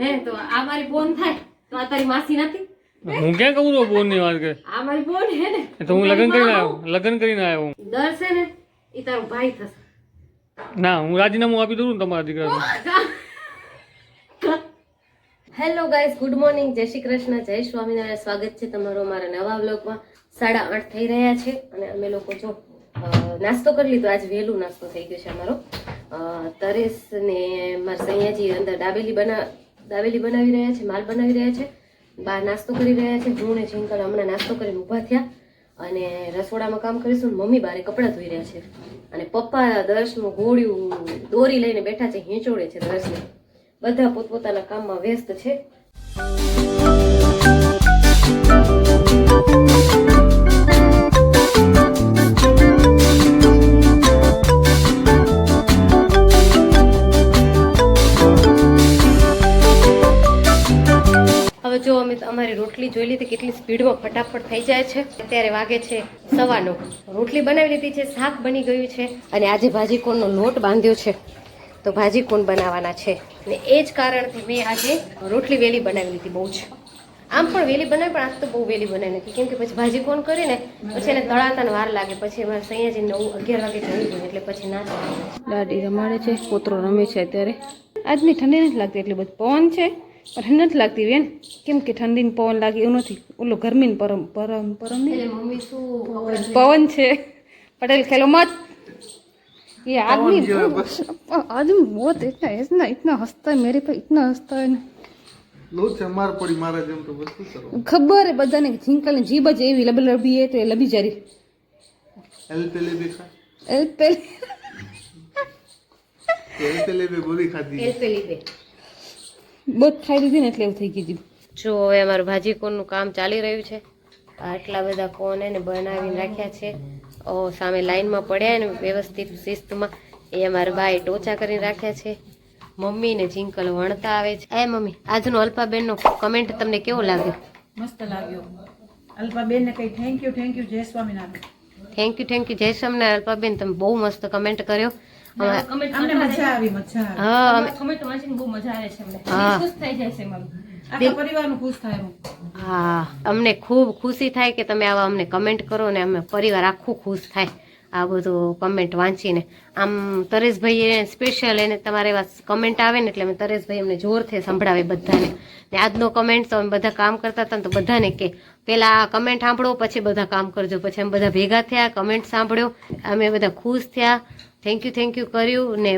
હે તો આ મારી બોન થાય તો આ તારી માસી નથી. હું ક્યાં કહું છું બોન ની વાત કે આ મારી બોન હે ને તો હું લગ્ન કરીને આવ્યો હું. દર છે ને એ તારો ભાઈ થશે. ના હું રાજીનામું આપી દઉં ને તમારા દીકરાને. હેલો ગાઈઝ, ગુડ મોર્નિંગ, જય શ્રી કૃષ્ણ, જય સ્વામિનારાયણ. સ્વાગત છે તમારો મારા નવા વ્લોગમાં. 8:30 થઈ રહ્યા છે અને અમે લોકો જો નાસ્તો કરી લીધો. આજ વહેલું નાસ્તો થઈ ગયો છે અમારો. તરેશ ને મારા સૈયાજી અંદર દાબેલી બનાવી રહ્યા છે, માલ બનાવી રહ્યા છે, બહાર નાસ્તો કરી રહ્યા છે. હું ને જીંકલ હમણાં નાસ્તો કરીને ઊભા થયા અને રસોડામાં કામ કરીશું. મમ્મી બારે કપડાં ધોઈ રહ્યા છે અને પપ્પા દર્શનું ઘોડિયું દોરી લઈને બેઠા છે, હેંચોડે છે દર્શને. બધા પોતપોતાના કામમાં વ્યસ્ત છે. હવે જો અમે અમારી રોટલી જોઈ લીધી કેટલી સ્પીડમાં ફટાફટ થઈ જાય છે. અત્યારે વાગે છે 9:15. રોટલી બનાવી લીધી છે, શાક બની ગયું છે અને આજે ભાજીકોણનો લોટ બાંધ્યો છે તો ભાજીકોણ બનાવવાના છે ને એ જ કારણથી મેં આજે રોટલી વહેલી બનાવી લીધી. બહુ જ આમ પણ વહેલી બનાવી, પણ આજ તો બહુ વહેલી બનાવી નથી કેમ કે પછી ભાજીકોણ કરીને પછી એને તળાતાને વાર લાગે. પછી અમારે સૈયાજી 9-11 વાગે જવું જોઈએ એટલે પછી ના ચાલે. દાદી રમાડે છે, પોતરો રમે છે. અત્યારે આજની ઠંડી નથી લાગતી, એટલી બધી પવન છે પણ ઠંડી નથી લાગતી બેન. કેમ કે ઠંડીને પવન લાગે એવું નથી, ઓલો ગરમીને પરમ મમ્મી શું પવન છે. પટેલ ખેલો મત. ये आदमी बहुत इतना हंसता है मेरे पे, इतना हंसता है खबर है बधाने जिंकल ने जीभ ज एवी लबलबी है तो એ લબી જારી એલ પેલી બહુ ખાઈ લીધી ને એટલે એવું થઈ ગયું. જો હવે અમારું ભાજીકોણનું કામ ચાલી રહ્યું છે. આટલા બધા કોણ એને બનાવીને રાખ્યા છે. સામે લાઈનમાં પડ્યા ને વ્યવસ્થિત શિસ્તમાં. એ અમારા ભાઈ ટોચા કરીને રાખ્યા છે. મમ્મી ને જિંકલ વણતા આવે છે. એ મમ્મી, આજનો અલ્પાબેનનો કમેન્ટ તમને કેવો લાગ્યો? મસ્ત લાગ્યો. અલ્પાબેન ને કઈ થેન્ક યુ જય સ્વામિનારાયણ. થેન્ક યુ જય સ્વામિનારાયણ. અલ્પાબેન તમે બહુ મસ્ત કમેન્ટ કર્યો. હા, અમને ખૂબ ખુશી થાય કે તમે આવા અમને કમેન્ટ કરો ને અમે પરિવાર આખું ખુશ થાય આ બધું કમેન્ટ વાંચીને. આમ તરેશભાઈ સ્પેશિયલ એને તમારે એવા કમેન્ટ આવે ને એટલે અમે તરેશભાઈ અમને જોરથી સંભળાવે બધાને. ને આજનો કમેન્ટ તો અમે બધા કામ કરતા હતા ને તો બધાને કે પેલા કમેન્ટ સાંભળો પછી બધા કામ કરજો. પછી અમે બધા ભેગા થયા, કમેન્ટ સાંભળ્યો, અમે બધા ખુશ થયા, થેન્ક યુ કર્યું ને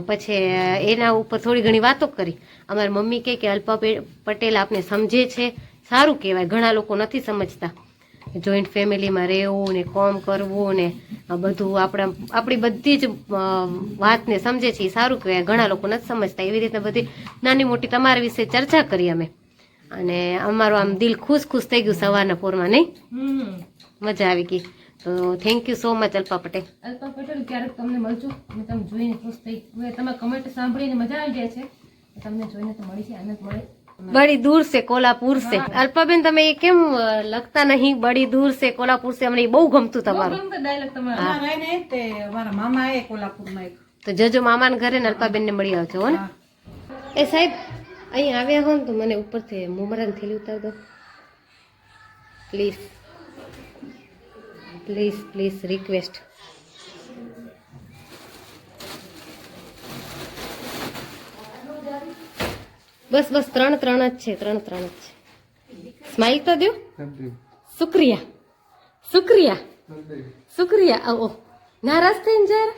પછી એના ઉપર થોડી ઘણી વાતો કરી. અમારી મમ્મી કહે કે અલ્પા પટેલ આપને સમજે છે, સારું કહેવાય. ઘણા લોકો નથી સમજતા જોઈન્ટ ફેમિલીમાં રહેવું ને કોમ કરવું ને બધું આપણી બધી જ વાતને સમજે છે, સારું કહેવાય. ઘણા લોકો નથી સમજતા. એવી રીતે બધી નાની મોટી તમારા વિશે ચર્ચા કરી અમે અને અમારું આમ દિલ ખુશ થઈ ગયું સવારના પોરમાં. નહીં મજા આવી ગઈ. તો thank you so much Alpa Patel. Alpa Patel ક્યારેક તમને મળજો અને તમે જોઈને ખુશ થઈ. તમે કમેન્ટ સાંભળીને મજા આવી જાય છે, તમને જોઈને તો મળી છે, આનંદ મળે. બડી દૂર સે કોલ્હાપુર સે. અલ્પાબેન તમે એ કેમ લખતા નહીં? બડી દૂર સે કોલ્હાપુર સે. અમને બહુ ગમતું તમારું મામા એ કોલ્હાપુરમાં. તો જજો મામાના ઘરે ને અલ્પાબેન ને મળી આવજો હો ને. એ સાહેબ અહીં આવ્યા હો ને તો મને ઉપરથી મુમરાની થેલી ઉતાર દો પ્લીઝ રિક્વેસ્ટ. બસ 3 જ છે. સ્માઈલ તો દો. શુક્રિયા. આવો નારાજ થઈને જરા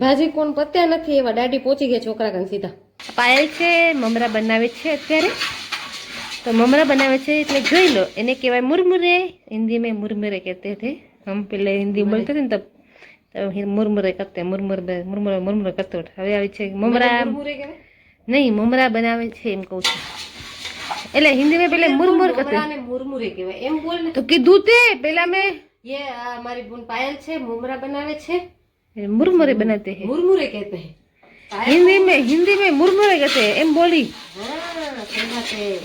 ભાજી કોણ પત્યા નથી એવા દાઢી પહોંચી ગયા છોકરા કાન સીધા. પાયલ છે મમરા બનાવે છે અત્યારે. તો મમરા બનાવે છે એટલે જોઈ લો. એને કહેવાય મુરમુરે. હિન્દી में मुरमुरे कहते थे हम. पहले हिंदी बोलते थे तब मुरमुरे करते मुरमुरे करते. હવે આવી છે મમરા. નહીં, મમરા બનાવે છે એમ કહું છું. એટલે હિન્દી में पहले मुरमुर करते मुरमुरे કહેવાય એમ બોલ ને. તો કીધું તે પેલા મેં. ये हमारी बहन पायल છે મમરા બનાવે છે. मुरमुरे बनाते हैं. मुरमुरे कहते हैं हिंदी में मुरमुरे कहते हैं एम बोली.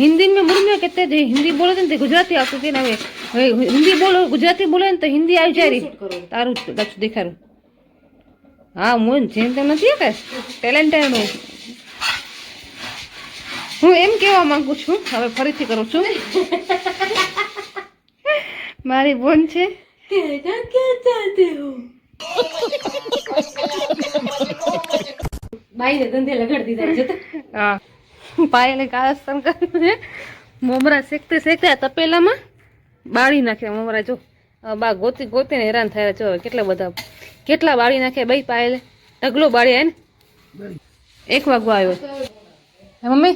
हिंदी में मुरमुरे कहते हैं. हिंदी बोले तो गुजराती આવતું કે હવે હવે હિન્દી બોલો ગુજરાતી બોલે ને તો હિન્દી આવી જાય શૂટ કરો તારું જ પાછું દેખાડું હા હું જેમ તેમ નથી કે ટેલેન્ટેડ હું હું એમ કહેવા માંગુ છું હવે ફરીથી કરું છું મારી બોન છે બાઈને ધંધે લગાડી દીધા જતા હા પાયલે કાળસ્તન કર્યું છે મમરા શેકતે શેકતે તપેલામાં બાળી નાખે મમરા જો બા ગોતી ગોતીને હેરાન થયા જો હવે કેટલા બાળી નાખે ભાઈ પાયલે ઢગલો બાળી ને એક વાગવા આવ્યો હે મમ્મી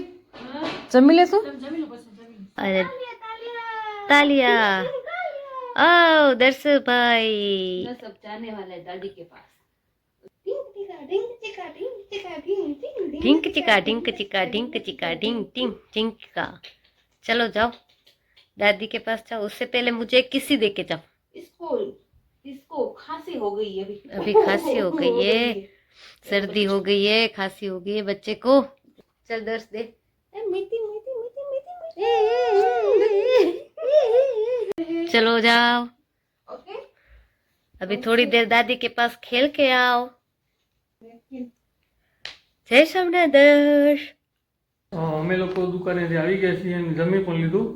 જમી લેશું અરે તાલિયા ઓ દર્શભાઈ सब जाने वाला है दादी के पास ढिंक चिका ढिंक चिका ढिंक चिका ढिंक ढिंक चिंका चलो जाओ दादी के पास जाओ उससे पहले मुझे एक किसी दे के जाओ इसको खांसी हो गई है अभी खांसी हो गई है सर्दी हो गई है खांसी हो गई है बच्चे को चल दर्श दे चलो जाओ अभी थोड़ी देर दादी के पास खेल के आओ जय सोमनाथ दर्श અમે લોકો દુકાનેથી આવી ગયા છીએ અને જમી પણ લીધું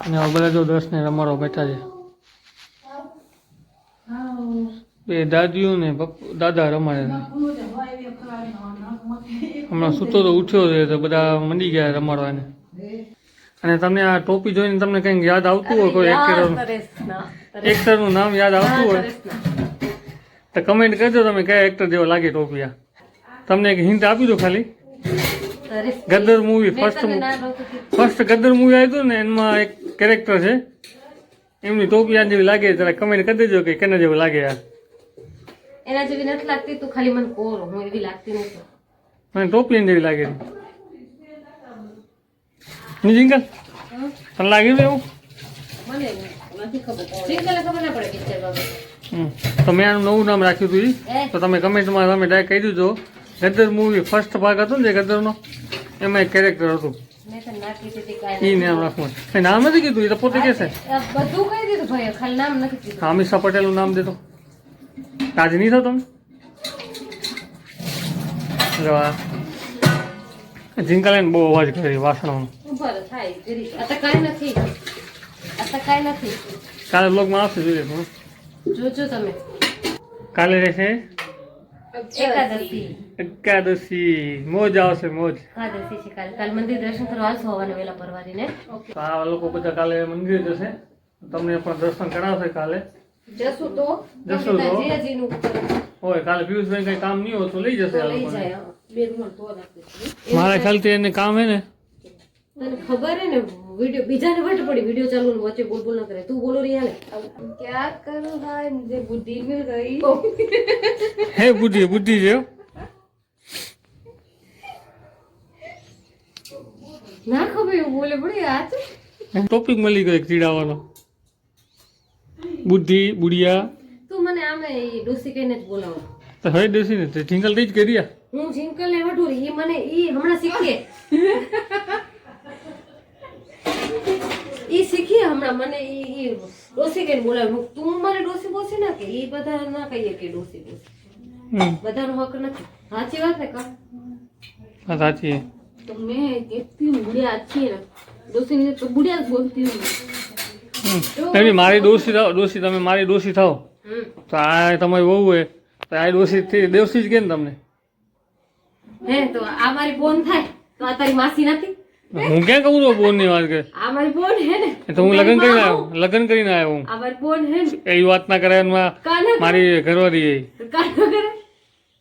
અને હવે બધા જો દર્શને રમાડવા બેઠા છે બે દાદીઓ ને દાદા રમાડે છે હમણાં સૂતો તો ઉઠ્યો છે તો બધા મંડી ગયા રમાડવાને અને તમને આ ટોપી જોઈને તમને કંઈક યાદ આવતું હોય કોઈ એક્ટરનું નામ યાદ આવતું હોય તો કમેન્ટ કરજો તમે કયા એક્ટર જેવો લાગે ટોપી આ તમને એક હિન્ટ આપી દો ખાલી Gadar movie first Gadar movie આવ્યું હતું ને એમાં એક કેરેક્ટર છે એમની ટોપી આ જેવી લાગે જરા કમેન્ટ કરી દેજો કે કેના જેવું લાગે આ એના જેવી નથી લાગતી તું ખાલી મને કોર હું એવી લાગતી નથી મને ટોપી એની જેવી લાગે છે ની જિંગલ તને લાગ્યું એવું મને નથી ખબર સિંગલ ખબર ના પડે પિક્ચર બાબત તો મેં આનું નવું નામ રાખ્યું હતું તો તમે કમેન્ટમાં તમે ડાયરેક્ટ કહી દીધો ગદર મૂવી ફર્સ્ટ ભાગ હતો ને જે ગદરનો એમાં એક કેરેક્ટર હતું મેં તો ના કીધી હતી કાંઈ એ નામ રાખવું એ નામ નથી કીધું એ તો પોતે કહેશે બધું કહી દીધું ભાઈ ખાલી નામ નથી કીધું હામિશા પટેલનું નામ દેતો રાજી નહીં થો તમે જો આ જિંકાલાને બહુ અવાજ કરી વાસણોનો ઉપર થાય જરી આ તો કાંઈ નથી કાલે બ્લોગમાં આવશે જોઈએ પણ જોજો તમે કાલે રહેશે એકાદશી એકાદશી મોજ આવશે મોજ એકાદશી છે કાલે મંદિર દર્શન કરવા આવશો હવાના વેલા પરવારીને તો આ લોકો બધા કાલે મંદિર જશે તમને પણ દર્શન કરાવશે કાલે જશું તો જીજાજીનું હોય કાલે પિયુષભાઈ કઈ કામ નહીં હોય તો લઈ જશે આ લઈ લોકોને. જાય બે રૂમ તો રાખે મારા ખ્યાલથી એને કામ હે ને તને ખબર હે ને વિડિયો બીજાને વટ પડી વિડિયો ચાલુ ને વચ્ચે બોલ બોલ ન કરે તું બોલો રી હાલે क्या करूँ भाई मुझे बुद्धि मिल गई હે બુદ્ધિ છે હો. ના ખબર એવું બોલે પડી આ તો ટોપિક મળી ગયો એક ચીડાવાનો બુદ્ધિ બુડિયા તું મને આમે ડોસી કહીને જ બોલાવો તો હવે દેસી ને જિંગલ થી જ કર્યા હું જિંકલ ને વઢું ઈ મને ઈ હમણાં શીખીએ ઈ શીખીએ હમણાં મને ઈ ડોસી કહીને બોલાવે તું મને ડોસી બોસી ના કે ઈ બધા ના કહીએ કે ડોસી બોસી બધાનો હક નથી સાચી વાત ને કા હા સાચી હે. तो मैं कहती हूँ बुढ़िया अच्छी है ना दोस्ती ने तो बुढ़िया बोलती हूँ તમે મારી ડોસી તમે મારી ડોસી થાઓ તો આ તમારી વહુ હોય તો આ ડોસી દેવસી જ કે ને તમને હે તો આ મારી બોન થાય તો આ તારી માસી નથી હું ક્યાં કહું છું બોન ની વાત કરે આ મારી બોન હે ને એ તો હું લગ્ન કરીને આવ્યો હું આ મારી બોન હે ને એ વાત ના કરે એમાં કાના મારી ઘરવાળી એ કા ન કરે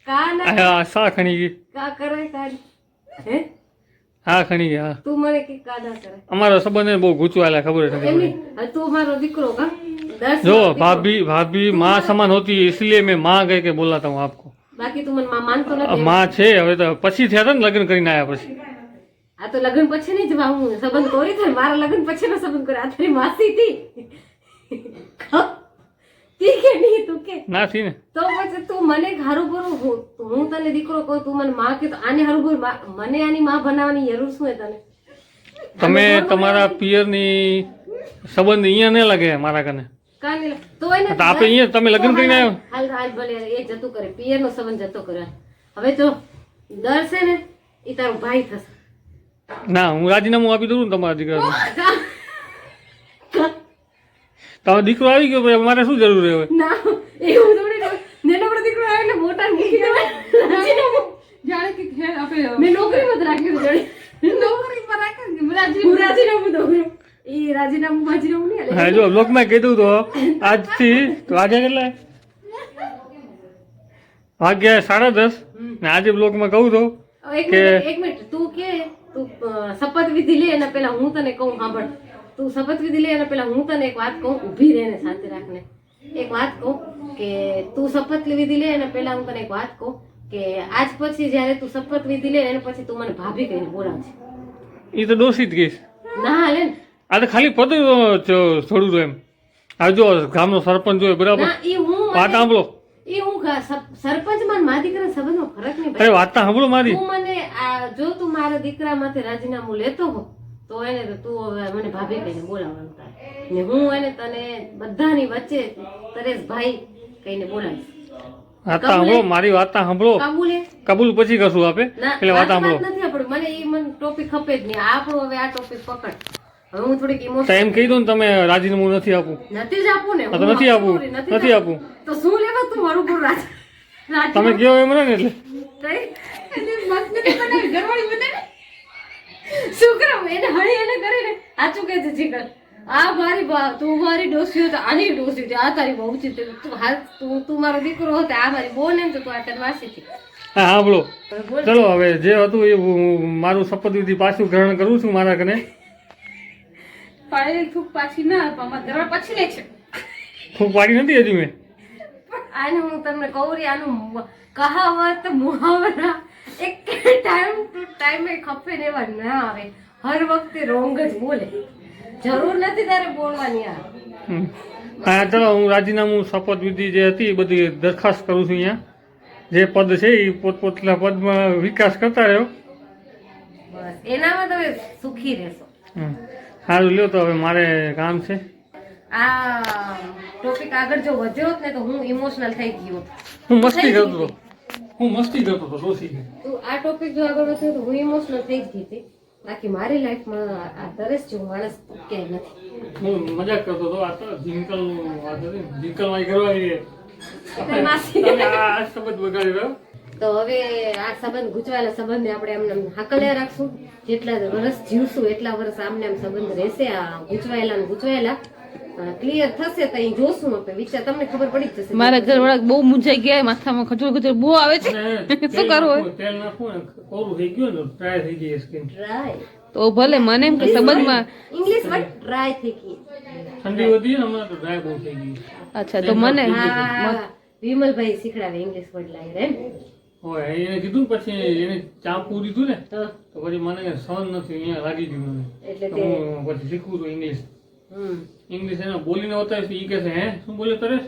કા ના આ સા ખણી ગઈ કા કરે કા હે હા ખણી ગઈ હા તું મને કે કા ના કરે અમારો સંબંધ બહુ ગૂંચવાયેલા ખબર છે એમની તું મારો દીકરો કા जो भाभी माँ समान होती है इसलिए मैं माँ कह के बोलाता हूँ आपको બાકી તું મને માં માનતો अब નથી माँ છે હવે તો પછી થયા હતા ને લગ્ન કરીને આવ્યા પછી આ તો લગ્ન પછી નહીં જવા હું સંબંધ તોડી થાય મારા લગ્ન પછીનો સંબંધ કરે આ તારી માસી હતી તી કે નહીં તું કે ના થી ને તો પછી તું મને હારું ભરું હું તને દીકરો કહું તું મને માં કે તો આને હારું ભરું મને આની માં બનાવવાની જરૂર શું હે તને તમે તમારા પિયરની સંબંધ અહીંયા નહીં લાગે મારા કને. કાંઈ નહીં. તો એને તો આપણે અહીંયા તમે લગ્ન કરીને આવ્યો. હાલ હાલ ભલે એ જતું કરે, પિયરનો સંબંધ જતો કરે. હવે જો દર છે ને એ તારો ભાઈ થશે. ના, હું રાજીનામું આપી દઉં ને તમારા દીકરાનું. તમારો દીકરો આવી ગયો પછી મારે શું જરૂર છે હવે? ના એવું થોડી ને. નાનો દીકરો આવે ને મોટા મૂકી દેવાય. જાણે કે ખેર આપણે મેં નોકરીમાં જ રાખ્યું છે જોડે. નોકરીમાં રાખે ને હું રાજીનામું દઉં. એ રાજીનામું બાજીનામું નહીં હાલે. હા, જો બ્લોકમાં કીધું તો આજથી તો આજે કેટલા વાગ્યા 10:30 ને આજે બ્લોકમાં કહું તો એક મિનિટ તું કે તું શપથવિધિ લે એના પહેલા હું તને કહું સાંભળ. તું શપથવિધિ લે એના પહેલા હું તને એક વાત કહું, ઊભી રહીને શાંતિ રાખને. એક વાત કહું કે તું શપથવિધિ લે એના પહેલા હું તને એક વાત કહું કે આજ પછી જ્યારે તું શપથવિધિ લે એના પછી તું મને ભાભી કહીને બોલાવજે. એ તો દોષિત કહીશ. ના હાલે ને. આ તો ખાલી પદ છોડું તો એમ. આ જો ગામનો સરપંચ હોય બરાબર, ના ઈ હું વાત સાંભળો. ઈ હું સરપંચમાં મારા દીકરા સંબંધમાં ફરક નહીં. અરે વાત સાંભળો મારી. તું મને જો તું મારા દીકરા માંથી રાજીનામું લેતો હો તો એને તો તું હવે મને ભાભી કહીને બોલાવવાનું થાય ને હું એને તને બધાની વચ્ચે તરેશભાઈ કહીને બોલાવીશ. વાત સાંભળો મારી, વાત સાંભળો. કાબુલે કબૂલ પછી કરશું આપે, એટલે વાત સાંભળો. નથી આપણું મને ઈ મને ટોપિક ખપે જ નહીં. આપણું હવે આ ટોપિક પકડ. હવે હું થોડીક તો ઇમોશનલ એમ કહી દો ને તમે રાજીનામું નથી આપવું. નથી જ આપું ને. હા, તો નથી આપવું, નથી આપવું. તો શું લેવા તું મારું પૂરું તમે કહો એમ ને એટલે શું કરાવું એને હળી એને કરીને સાચું કહે છે જીગર. આ મારી તું મારી ડોસી હતો, આની ડોસી હતી, આ તારી બહુ છે. તું મારો દીકરો હતો, આ મારી બોન એમ તો તું આ તારી વાસી હતી. હા સાંભળો. ચલો હવે જે હતું એ હું મારું શપથવિધિ પાછું ગ્રહણ કરું છું મારા કને. પાડેલી થૂક પાછી ના આપવામાં ઘર પછી લે છે. ખૂબ પાડી નથી હજી મેં. આને હું તમને કહું રી આનું કહાવત મુહાવરા એક ટાઈમ ટુ ટાઈમે ખપે ને એવા ના આવે. હર વખતે રોંગ જ બોલે. જરૂર નથી તારે બોલવાની. હા ચલો, હું રાજીનામું શપથવિધિ જે હતી એ બધી દરખાસ્ત કરું છું. અહીંયા જે પદ છે એ પોતપોતના પદમાં વિકાસ કરતા રહ્યો. બસ એનામાં તમે સુખી રહેશો. સારું લ્યો, તો હવે મારે કામ છે. આ ટોપિક આગળ જો વધ્યો હોત ને તો હું ઇમોશનલ થઈ ગયો હોત. હું મસ્તી કરતો હતો દોષી. તો આ ટોપિક જો આગળ વધ્યો તો હું ઇમોશનલ થઈ જ ગઈ હતી. બાકી મારી લાઈફમાં આ તરસ જેવો માણસ ક્યાંય નથી. હું મજાક કરતો હતો. આ તો જિંકલનું વાત હતી. જિંકલમાં કરવા આવીએ. એટલે માસી તમે આ શબ્દ બગાડી રહ્યો. તો હવે આ સંબંધ ગુચવાયેલા સંબંધને આપણે એમને હાકલ્યા રાખશું. જેટલા વર્ષ જીવશું એટલા વર્ષ આમને આમ સંબંધ રહેશે. આ ગુચવાયેલા ને ગુચવાયેલા ક્લિયર થશે તો અહીં જોશું આપણે. વિચાર તમને ખબર પડી જ જશે. મારા ઘરવાળા બહુ મૂંઝાઈ ગયા, માથામાં ખજૂર બહુ આવે છે. શું કરવું? તેલ નાખવું ને કોરું થઈ ગયું ને ટ્રાય થઈ ગઈ સ્કિન. ટ્રાય તો ભલે મને એમ કે સંબંધમાં ઇંગ્લિશ વર્ડ ટ્રાય થઈ ગઈ. ઠંડી વધી ને હમણાં તો ડ્રાય બહુ થઈ ગઈ. અચ્છા તો મને હા વિમલભાઈ શીખડાવે ઇંગ્લિશ વર્ડ લાગે એમ. હોય એને કીધું પછી એને ચાંપવું દીધું ને હા તો પછી મને સહન નથી, અહીંયા લાગી ગયું મને. એટલે તો તે હું પછી શીખવું છું ઇંગ્લિશ. હમ ઇંગ્લિશ એને બોલીને બતાવીશ. ઈ કહે છે હે શું બોલે તરેશ?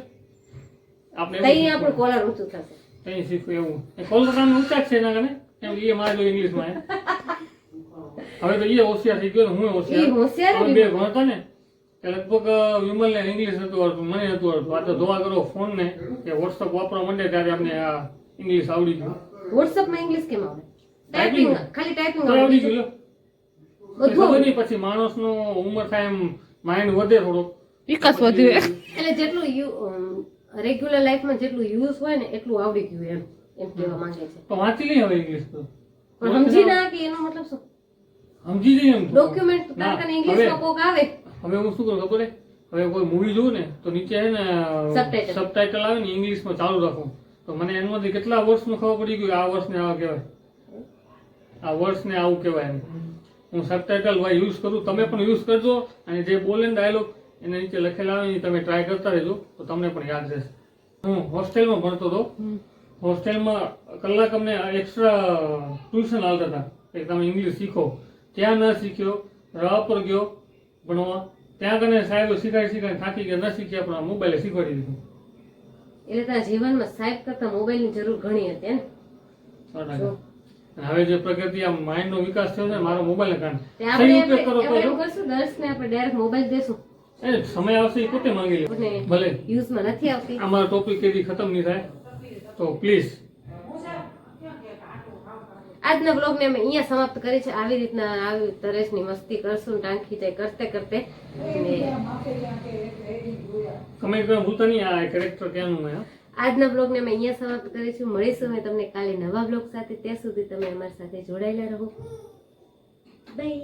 આપણે તઈ આપણું કોલર ઊંચું થશે. કઈ શીખવું એવું. એ કોલકાતાનું ઊંચા જ છે એના કને. એમ એ મારે જો ઇંગ્લિશમાં હે. હવે તો એ હોશિયાર થઈ ગયો ને હું ઈ હોશિયાર. હોશિયાર અમે બે ભણતા ને કે લગભગ વિમલને ઇંગ્લિશ નતું આવડતું, મને નતું આવડતું. આ તો ધોવા કરો ફોન ને કે વોટ્સઅપ વાપરવા માંડે ત્યારે અમને આ ઇંગ્લિશ આવડી ગયું. વોટ્સઅપ માં ઇંગ્લિશ કેમ આવડે? ટાઈપિંગ ખાલી ટાઈપિંગ તો આવડી આવડે. ગયું. બધું ખબર નહીં પછી માણસનો ઉંમર થાય એમ માઇન્ડ વધે થોડો. વિકાસ વધ્યો. એટલે જેટલું રેગ્યુલર લાઈફમાં જેટલું યુઝ હોય ને એટલું આવડી ગયું એમ એમ કહેવા માંગે છે. તો વાંચી લઈ હવે ઇંગ્લિશ તો પણ સમજી ના કે એનો મતલબ શું? સમજી જઈએ એમ તો. ડોક્યુમેન્ટ તાર કને ઇંગ્લિશમાં કોક આવે હવે હું શું કરું ખબર હે? હવે કોઈ મૂવી જોઉં ને તો નીચે હે ને Subtitle. સબટાઇટલ આવે ને ઇંગ્લિશમાં ચાલુ રાખું તો મને એમાંથી કેટલા વર્ષનું ખબર પડી ગયું આ વર્ષને આવા કહેવાય, આ વર્ષને આવું કહેવાય એમ. હું સબટાઇટલ યુઝ કરું, તમે પણ યુઝ કરજો. અને જે બોલે ને ડાયલોગ એને નીચે લખેલા આવે ને તમે ટ્રાય કરતા રહેજો તો તમને પણ યાદ રહેશે. હું હોસ્ટેલમાં ભણતો હતો. હોસ્ટેલમાં કલાક અમને એક્સ્ટ્રા ટ્યુશન આવતા હતા કે તમે ઇંગ્લિશ શીખો. ત્યાં ન શીખ્યો, રાહ પર ગયો ભણવા, ત્યાં કને સાહેબ શીખાડી થાકી ગયા, ન શીખ્યા પણ મોબાઈલે શીખવાડી દીધું. એટલે તારા જીવનમાં સાહેબ કરતા મોબાઈલની જરૂર ઘણી હતી ને. 100%. અને હવે જે પ્રગતિ આ માઇન્ડ નો વિકાસ થયો છે મારો મોબાઈલ ને કારણે તે આપણે સહી ઉપયોગ કરો એમ તો કરશું દર્શને આપણે ડાયરેક્ટ મોબાઈલ દેશું એ સમય આવશે એ પોતે માંગી લે અને ભલે યુઝમાં નથી આવતી. અમારો ટોપિક એથી ખતમ નહીં થાય તો પ્લીઝ આજના બ્લોગને અમે અહીંયા સમાપ્ત કરી છે. આવી રીતના આવી તરેશની મસ્તી કરશું, ટાંકી જાય કરતે કરતે. અને કમેન્ટ કરવા ભૂલતા નહીં આ કેરેક્ટર ક્યાંનું હોય. આજના બ્લોગને અમે અહીંયા સમાપ્ત કરીશું. મળીશું અમે તમને કાલે નવા બ્લોગ સાથે. ત્યાં સુધી તમે અમારી સાથે જોડાયેલા રહો. બાય.